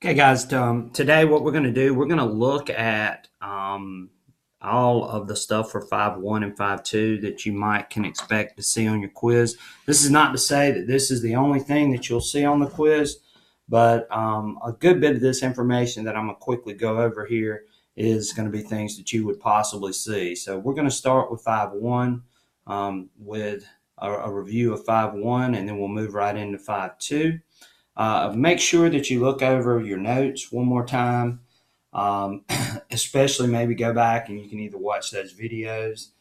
Okay, guys, today what we're going to do, we're going to look at all of the stuff for 5.1 and 5.2 that you might can expect to see on your quiz. This is not to say that this is the only thing that you'll see on the quiz, but a good bit of this information that I'm going to quickly go over here is going to be things that you would possibly see. So we're going to start with 5.1 with a review of 5.1, and then we'll move right into 5.2. Make sure that you look over your notes one more time, um, especially maybe go back and you can either watch those videos,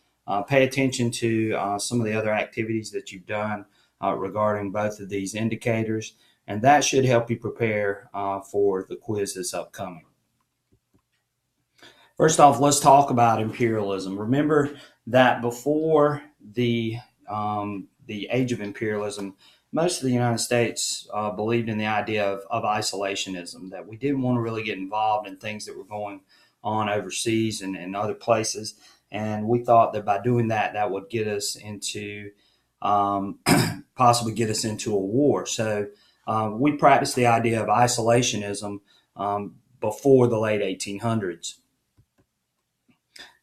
pay attention to some of the other activities that you've done regarding both of these indicators, and that should help you prepare for the quiz that's upcoming. First off, let's talk about imperialism. Remember that before the age of imperialism, most of the United States believed in the idea of isolationism, that we didn't want to really get involved in things that were going on overseas and other places. And we thought that by doing that, that would get us into um, possibly get us into a war. So we practiced the idea of isolationism before the late 1800s.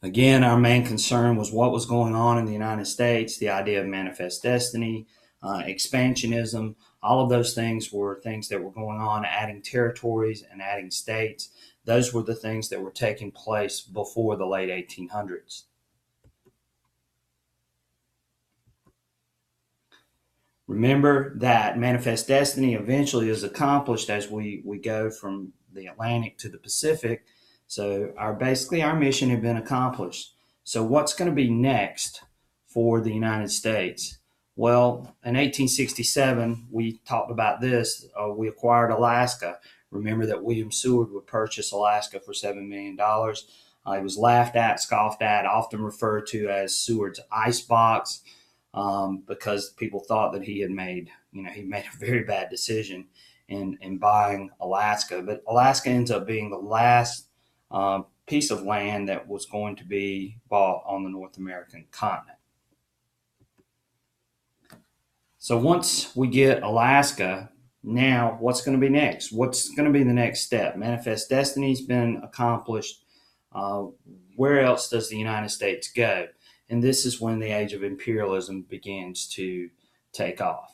Again, our main concern was what was going on in the United States, the idea of manifest destiny, expansionism. All of those things were things that were going on, adding territories and adding states. Those were the things that were taking place before the late 1800s. Remember that manifest destiny eventually is accomplished as we go from the Atlantic to the Pacific. So our mission had been accomplished. So what's going to be next for the United States? Well, in 1867, we talked about this. We acquired Alaska. Remember that William Seward would purchase Alaska for $7 million. He was laughed at, scoffed at, often referred to as Seward's icebox, because people thought that he made a very bad decision in buying Alaska. But Alaska ends up being the last piece of land that was going to be bought on the North American continent. So once we get Alaska, now what's going to be next? What's going to be the next step? Manifest Destiny's been accomplished. Uh, where else does the United States go? And this is when the age of imperialism begins to take off.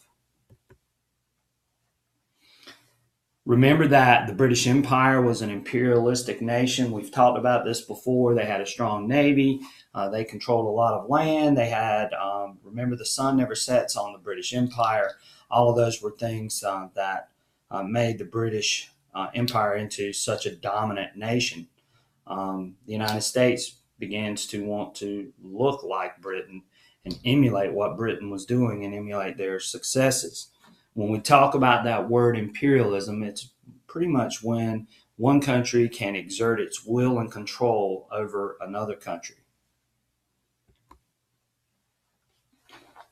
Remember that the British Empire was an imperialistic nation. We've talked about this before. They had a strong navy. They controlled a lot of land. Remember, the sun never sets on the British Empire. All of those were things that made the British Empire into such a dominant nation. The United States begins to want to look like Britain and emulate what Britain was doing and emulate their successes. When we talk about that word imperialism, it's pretty much when one country can exert its will and control over another country.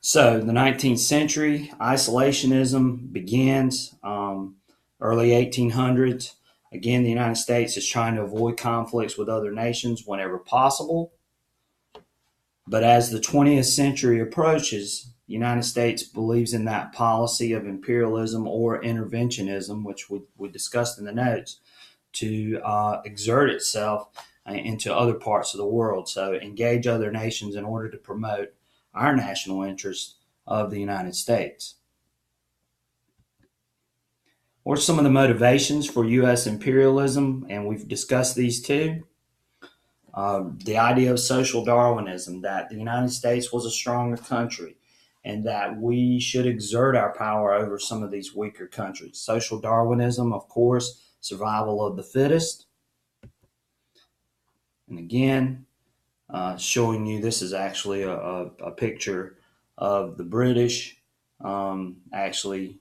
So, the 19th century, isolationism begins, early 1800s. Again, the United States is trying to avoid conflicts with other nations whenever possible. But as the 20th century approaches, the United States believes in that policy of imperialism or interventionism, which we discussed in the notes, to exert itself into other parts of the world. So engage other nations in order to promote our national interest of the United States. What are some of the motivations for U.S. imperialism? And we've discussed these too. The idea of social Darwinism, that the United States was a stronger country and that we should exert our power over some of these weaker countries. Social Darwinism, of course, survival of the fittest. And again, showing you this is actually a picture of the British actually,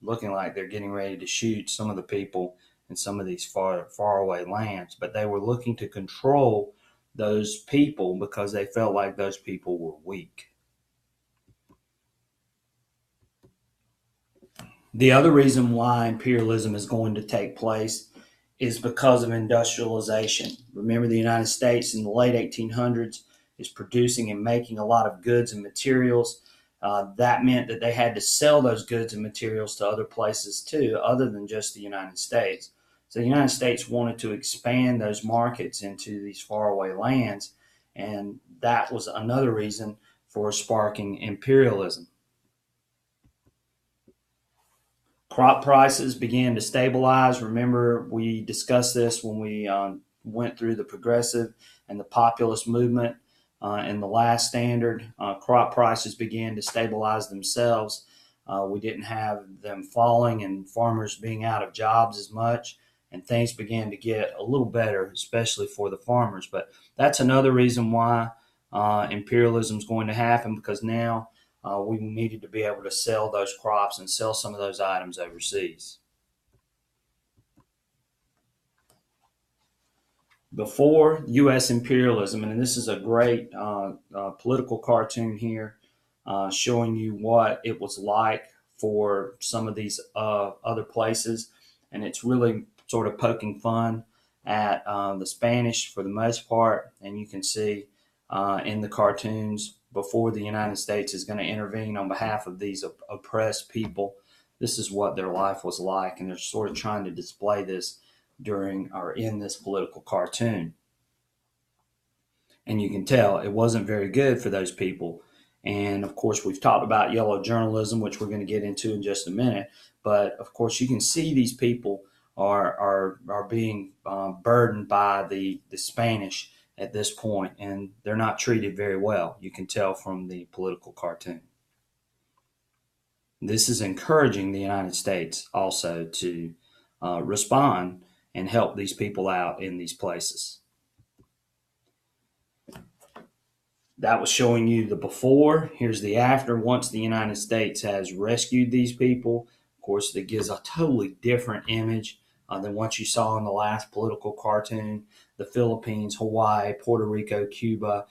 looking like they're getting ready to shoot some of the people in some of these far away lands, but they were looking to control those people because they felt like those people were weak. The other reason why imperialism is going to take place is because of industrialization. Remember, the United States in the late 1800s is producing and making a lot of goods and materials. that meant that they had to sell those goods and materials to other places too, other than just the United States. So the United States wanted to expand those markets into these faraway lands, and that was another reason for sparking imperialism. Crop prices began to stabilize. Remember, we discussed this when we went through the progressive and the populist movement. In the last standard, crop prices began to stabilize themselves. We didn't have them falling and farmers being out of jobs as much, and things began to get a little better, especially for the farmers. But that's another reason why imperialism is going to happen, because now we needed to be able to sell those crops and sell some of those items overseas. Before U.S. imperialism, and this is a great political cartoon here showing you what it was like for some of these other places, and it's really sort of poking fun at the Spanish for the most part, and you can see in the cartoons before the United States is going to intervene on behalf of these oppressed people. This is what their life was like, and they're sort of trying to display this during or in this political cartoon. And you can tell it wasn't very good for those people. And of course, we've talked about yellow journalism, which we're going to get into in just a minute. But of course, you can see these people are being burdened by the Spanish at this point, and they're not treated very well. You can tell from the political cartoon. This is encouraging the United States also to respond and help these people out in these places. That was showing you the before. Here's the after. Once the United States has rescued these people, of course, it gives a totally different image than what you saw in the last political cartoon. The Philippines, Hawaii, Puerto Rico, Cuba,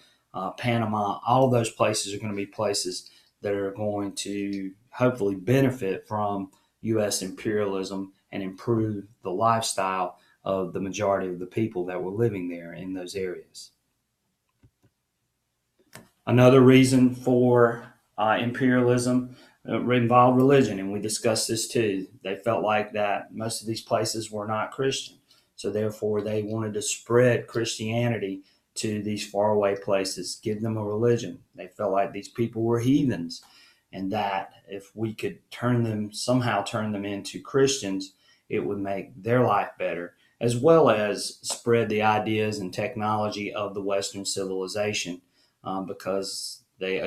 Panama, all of those places are going to be places that are going to hopefully benefit from U.S. imperialism and improve the lifestyle of the majority of the people that were living there in those areas. Another reason for imperialism involved religion, and we discussed this too. They felt like that most of these places were not Christian, so therefore they wanted to spread Christianity to these faraway places, give them a religion. They felt like these people were heathens, and that if we could somehow turn them into Christians, it would make their life better, as well as spread the ideas and technology of the Western civilization, because they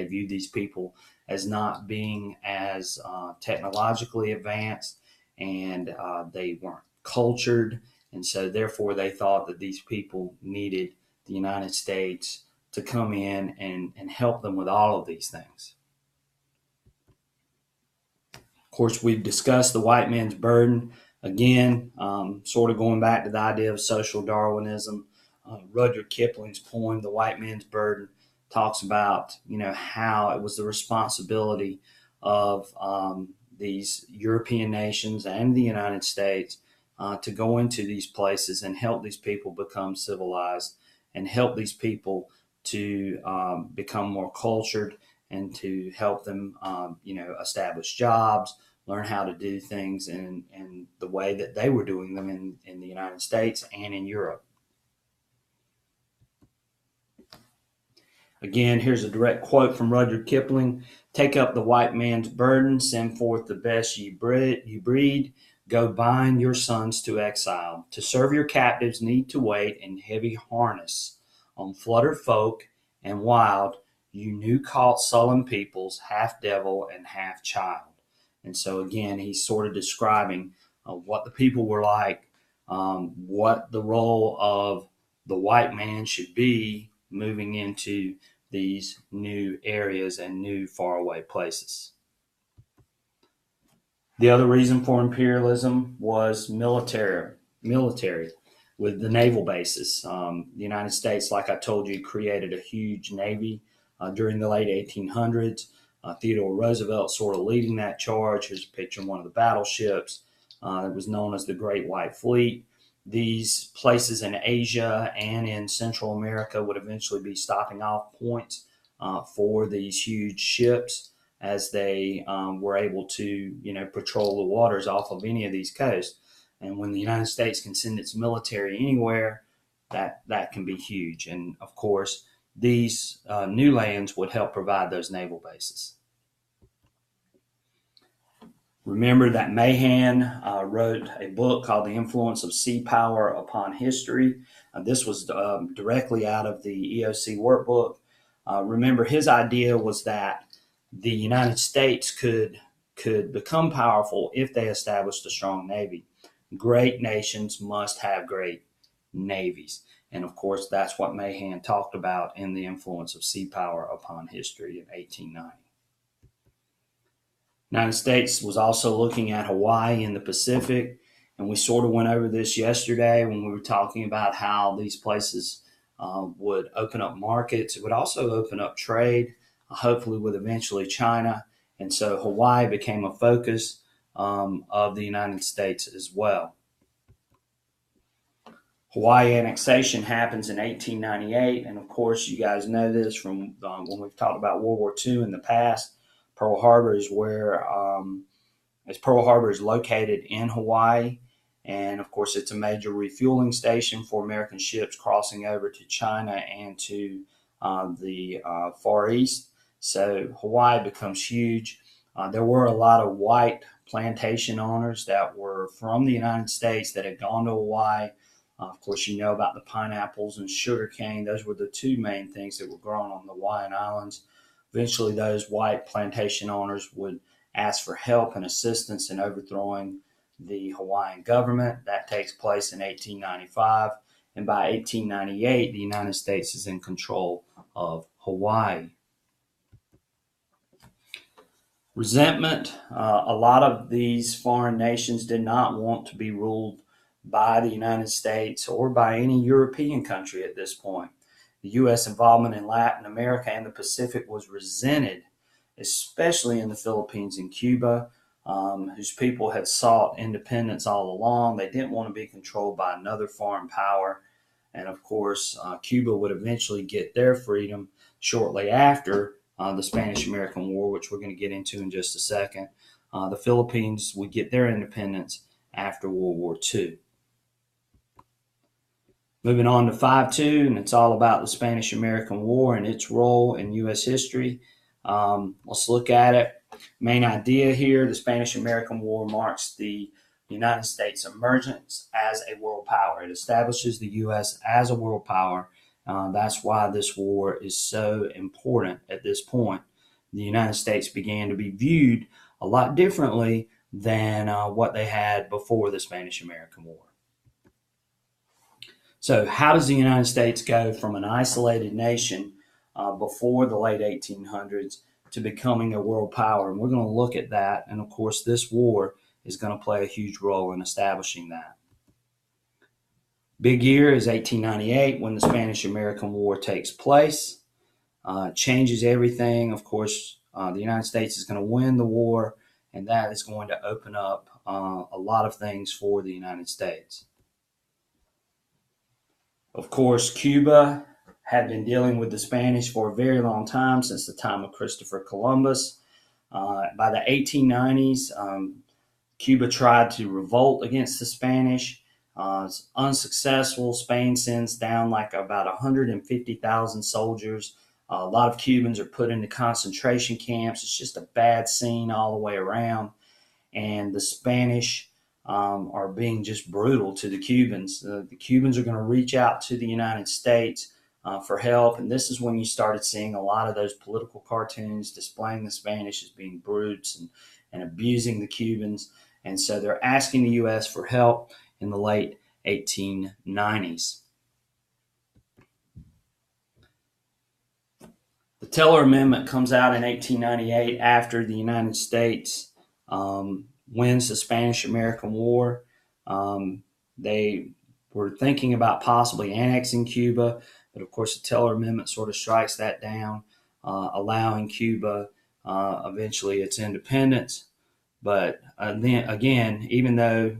viewed these people as not being as technologically advanced, and they weren't cultured, and so therefore they thought that these people needed the United States to come in and help them with all of these things. Of course, we've discussed the white man's burden. Again, sort of going back to the idea of social Darwinism. Rudyard Kipling's poem, The White Man's Burden, talks about how it was the responsibility of these European nations and the United States to go into these places and help these people become civilized and help these people to become more cultured and to help them establish jobs, learn how to do things in the way that they were doing them in the United States and in Europe. Again, here's a direct quote from Rudyard Kipling. "Take up the white man's burden, send forth the best ye breed, go bind your sons to exile. To serve your captives need to wait in heavy harness on fluttered folk and wild, you new caught sullen peoples, half devil and half child." And so again, he's sort of describing what the people were like, what the role of the white man should be moving into these new areas and new faraway places. The other reason for imperialism was military with the naval bases. The United States, like I told you, created a huge navy during the late 1800s. Theodore Roosevelt sort of leading that charge. Here's a picture of one of the battleships. It was known as the Great White Fleet. These places in Asia and in Central America would eventually be stopping off points for these huge ships as they were able to, patrol the waters off of any of these coasts. And when the United States can send its military anywhere, that can be huge. And of course, these new lands would help provide those naval bases. Remember that Mahan wrote a book called The Influence of Sea Power Upon History. This was directly out of the EOC workbook. Remember, his idea was that the United States could become powerful if they established a strong navy. Great nations must have great navies. And of course, that's what Mahan talked about in The Influence of Sea Power Upon History in 1890. The United States was also looking at Hawaii in the Pacific, and we sort of went over this yesterday when we were talking about how these places would open up markets. It would also open up trade, hopefully with eventually China. And so Hawaii became a focus of the United States as well. Hawaii annexation happens in 1898, and of course, you guys know this from when we've talked about World War II in the past. Pearl Harbor is Pearl Harbor is located in Hawaii, and of course, it's a major refueling station for American ships crossing over to China and to the Far East. So Hawaii becomes huge. There were a lot of white plantation owners that were from the United States that had gone to Hawaii. Of course, you know about the pineapples and sugarcane. Those were the two main things that were grown on the Hawaiian Islands. Eventually, those white plantation owners would ask for help and assistance in overthrowing the Hawaiian government. That takes place in 1895. And by 1898, the United States is in control of Hawaii. Resentment. A lot of these foreign nations did not want to be ruled by the United States or by any European country at this point. The U.S. involvement in Latin America and the Pacific was resented, especially in the Philippines and Cuba, whose people had sought independence all along. They didn't want to be controlled by another foreign power. And of course, Cuba would eventually get their freedom shortly after the Spanish-American War, which we're going to get into in just a second. The Philippines would get their independence after World War II. Moving on to 5.2, and it's all about the Spanish-American War and its role in U.S. history. Let's look at it. Main idea here, the Spanish-American War marks the United States emergence as a world power. It establishes the U.S. as a world power. That's why this war is so important at this point. The United States began to be viewed a lot differently than what they had before the Spanish-American War. So how does the United States go from an isolated nation before the late 1800s to becoming a world power? And we're going to look at that. And of course, this war is going to play a huge role in establishing that. Big year is 1898 when the Spanish-American War takes place. Changes everything. Of course, the United States is going to win the war, and that is going to open up a lot of things for the United States. Of course, Cuba had been dealing with the Spanish for a very long time, since the time of Christopher Columbus. By the 1890s, Cuba tried to revolt against the Spanish. It's unsuccessful. Spain sends down like about 150,000 soldiers. A lot of Cubans are put into concentration camps. It's just a bad scene all the way around. And the Spanish are being just brutal to the Cubans. The Cubans are going to reach out to the United States for help. And this is when you started seeing a lot of those political cartoons displaying the Spanish as being brutes and abusing the Cubans. And so they're asking the U.S. for help in the late 1890s. The Teller Amendment comes out in 1898 after the United States wins the Spanish-American War. They were thinking about possibly annexing Cuba, but of course the Teller Amendment sort of strikes that down, allowing Cuba eventually its independence. But then again, even though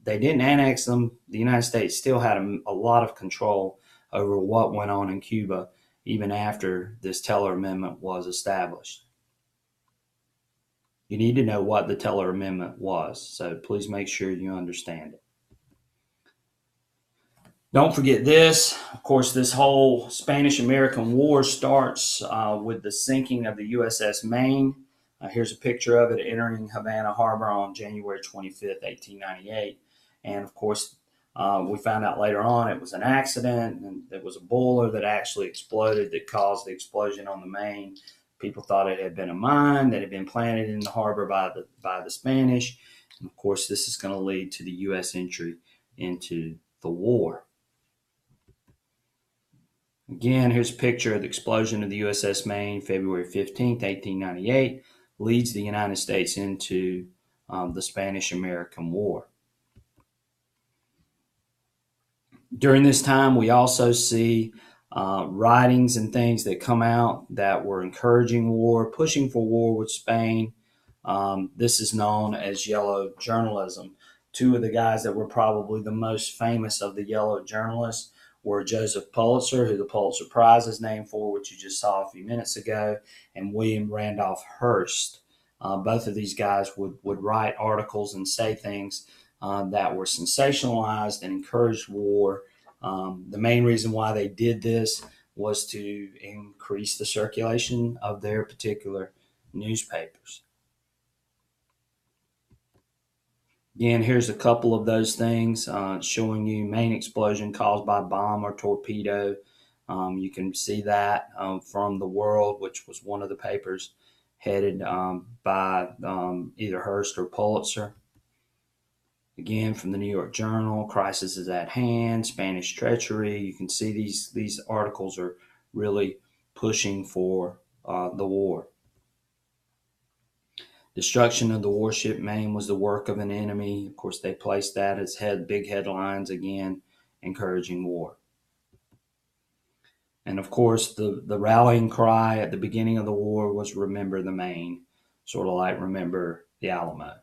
they didn't annex them, the United States still had a lot of control over what went on in Cuba, even after this Teller Amendment was established. You need to know what the Teller Amendment was, so please make sure you understand it. Don't forget this. Of course, this whole Spanish-American War starts with the sinking of the USS Maine. Here's a picture of it entering Havana Harbor on January 25th, 1898. And of course, we found out later on it was an accident, and there was a boiler that actually exploded that caused the explosion on the Maine. People thought it had been a mine that had been planted in the harbor by the Spanish. And of course, this is going to lead to the U.S. entry into the war. Again, here's a picture of the explosion of the USS Maine, February 15th, 1898, leads the United States into the Spanish-American War. During this time, we also see writings and things that come out that were encouraging war, pushing for war with Spain. This is known as yellow journalism. Two of the guys that were probably the most famous of the yellow journalists were Joseph Pulitzer, who the Pulitzer Prize is named for, which you just saw a few minutes ago, and William Randolph Hearst. Both of these guys would write articles and say things that were sensationalized and encouraged war. The main reason why they did this was to increase the circulation of their particular newspapers. Again, here's a couple of those things showing you Maine explosion caused by bomb or torpedo. You can see that from The World, which was one of the papers headed by either Hearst or Pulitzer. Again, from the New York Journal, crisis is at hand, Spanish treachery. You can see these articles are really pushing for the war. Destruction of the warship Maine was the work of an enemy. Of course, they placed that as big headlines, again, encouraging war. And of course, the rallying cry at the beginning of the war was remember the Maine, sort of like remember the Alamo.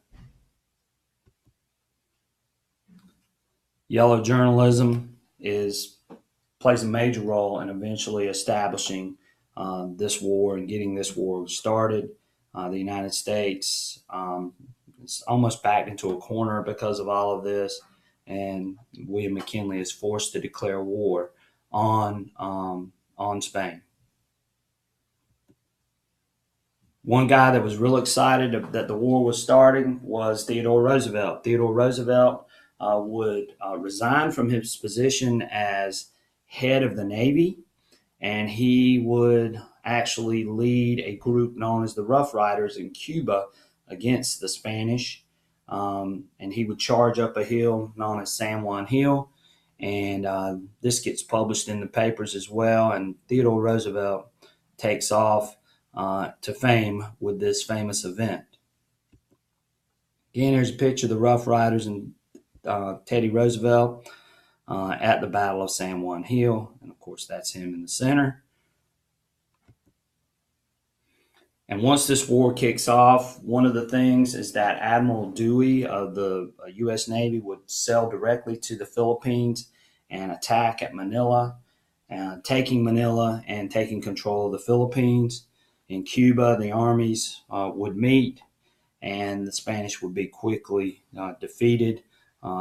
Yellow journalism plays a major role in eventually establishing this war and getting this war started. The United States is almost backed into a corner because of all of this, and William McKinley is forced to declare war on Spain. One guy that was real excited that the war was starting was Theodore Roosevelt. Theodore Roosevelt would resign from his position as head of the Navy, and he would actually lead a group known as the Rough Riders in Cuba against the Spanish. And he would charge up a hill known as San Juan Hill. And this gets published in the papers as well. And Theodore Roosevelt takes off to fame with this famous event. Again, here's a picture of the Rough Riders and Teddy Roosevelt at the Battle of San Juan Hill. And of course, that's him in the center. And once this war kicks off, one of the things is that Admiral Dewey of the U.S. Navy would sail directly to the Philippines and attack at Manila, taking Manila and taking control of the Philippines. In Cuba, the armies would meet, and the Spanish would be quickly defeated.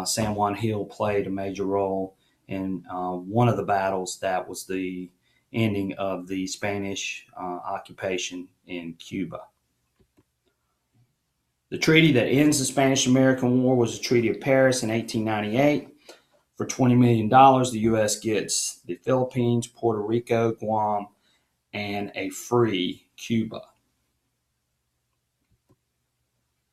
San Juan Hill played a major role in one of the battles that was the ending of the Spanish occupation in Cuba. The treaty that ends the Spanish-American War was the Treaty of Paris in 1898. For $20 million, the U.S. gets the Philippines, Puerto Rico, Guam, and a free Cuba.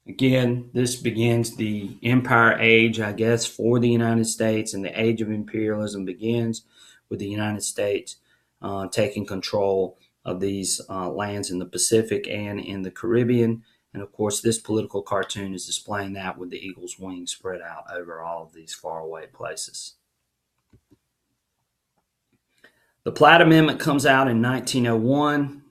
Again, this begins the empire age, I guess, for the United States, and the age of imperialism begins with the United States taking control of these lands in the Pacific and in the Caribbean. And of course, this political cartoon is displaying that with the eagle's wings spread out over all of these faraway places. The Platt Amendment comes out in 1901.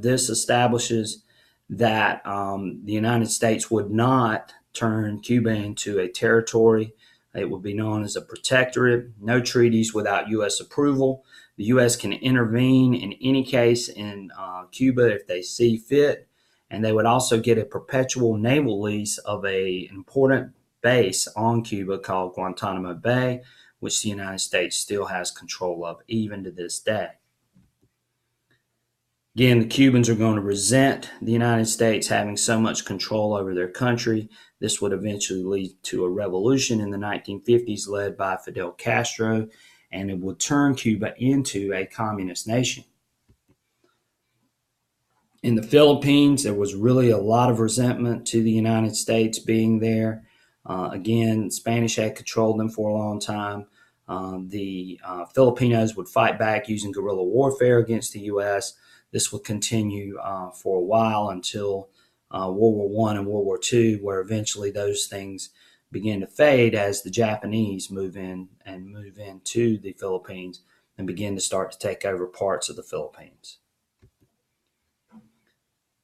This establishes that the United States would not turn Cuba into a territory. It would be known as a protectorate. No treaties without U.S. approval. The U.S. can intervene in any case in Cuba if they see fit, and they would also get a perpetual naval lease of an important base on Cuba called Guantanamo Bay, which the United States still has control of even to this day. Again, the Cubans are going to resent the United States having so much control over their country. This would eventually lead to a revolution in the 1950s led by Fidel Castro, and it would turn Cuba into a communist nation. In the Philippines, there was really a lot of resentment to the United States being there. Again, Spanish had controlled them for a long time. The Filipinos would fight back using guerrilla warfare against the U.S. This would continue for a while until World War I and World War II, where eventually those things begin to fade as the Japanese move into the Philippines and begin to start to take over parts of the Philippines.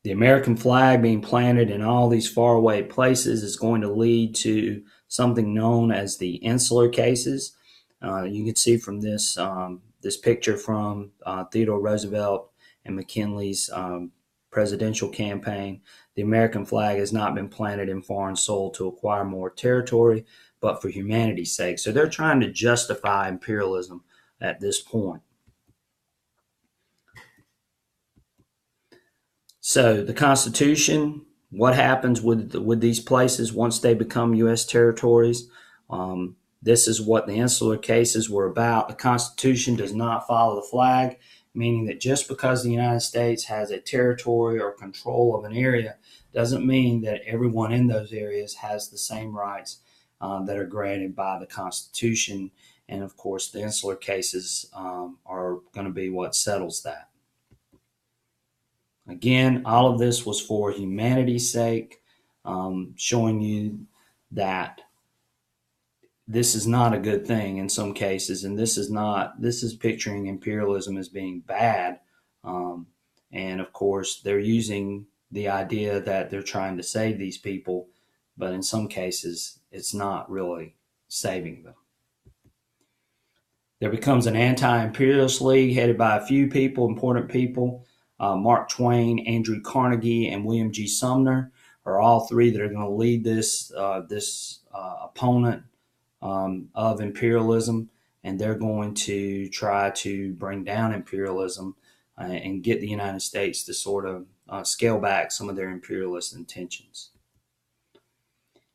The American flag being planted in all these faraway places is going to lead to something known as the Insular Cases. You can see from this picture from Theodore Roosevelt and McKinley's presidential campaign, the American flag has not been planted in foreign soil to acquire more territory, but for humanity's sake. So they're trying to justify imperialism at this point. So the Constitution, what happens with these places once they become U.S. territories? This is what the Insular Cases were about. The Constitution does not follow the flag, meaning that just because the United States has a territory or control of an area doesn't mean that everyone in those areas has the same rights that are granted by the Constitution. And of course, the Insular Cases are going to be what settles that. Again, all of this was for humanity's sake, showing you that this is not a good thing in some cases, and this is picturing imperialism as being bad. And of course, they're using the idea that they're trying to save these people, but in some cases, it's not really saving them. There becomes an anti-imperialist league headed by a few people, important people. Mark Twain, Andrew Carnegie, and William G. Sumner are all three that are going to lead this opponent of imperialism, and they're going to try to bring down imperialism and get the United States to sort of scale back some of their imperialist intentions.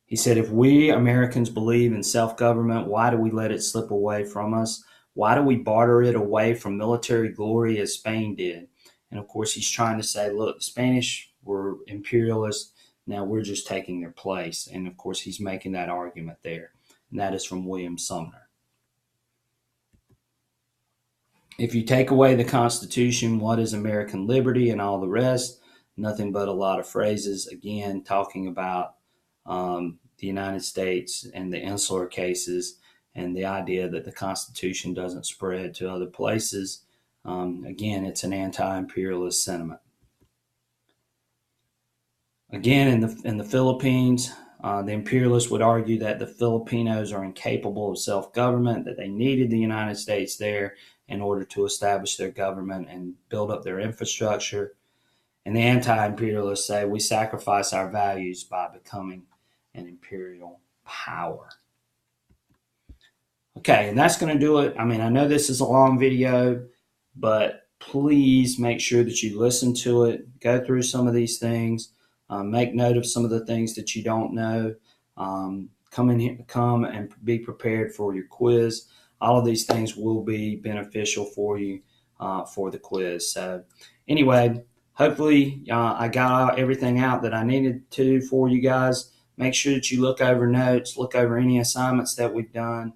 He said, if we Americans believe in self-government, why do we let it slip away from us? Why do we barter it away from military glory as Spain did? And of course, he's trying to say, look, the Spanish were imperialists. Now we're just taking their place. And of course, he's making that argument there. And that is from William Sumner. If you take away the Constitution, what is American liberty and all the rest? Nothing but a lot of phrases, again, talking about the United States and the Insular Cases and the idea that the Constitution doesn't spread to other places. Again, it's an anti-imperialist sentiment. Again, in the Philippines, the imperialists would argue that the Filipinos are incapable of self-government, that they needed the United States there in order to establish their government and build up their infrastructure. And the anti-imperialists say we sacrifice our values by becoming an imperial power. Okay, and that's going to do it. I mean, I know this is a long video, but please make sure that you listen to it, go through some of these things, make note of some of the things that you don't know. Come and be prepared for your quiz. All of these things will be beneficial for you for the quiz. So anyway, hopefully I got everything out that I needed to for you guys. Make sure that you look over notes, look over any assignments that we've done.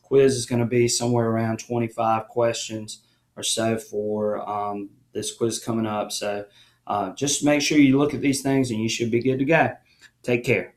Quiz is going to be somewhere around 25 questions or so for this quiz coming up. So just make sure you look at these things and you should be good to go. Take care.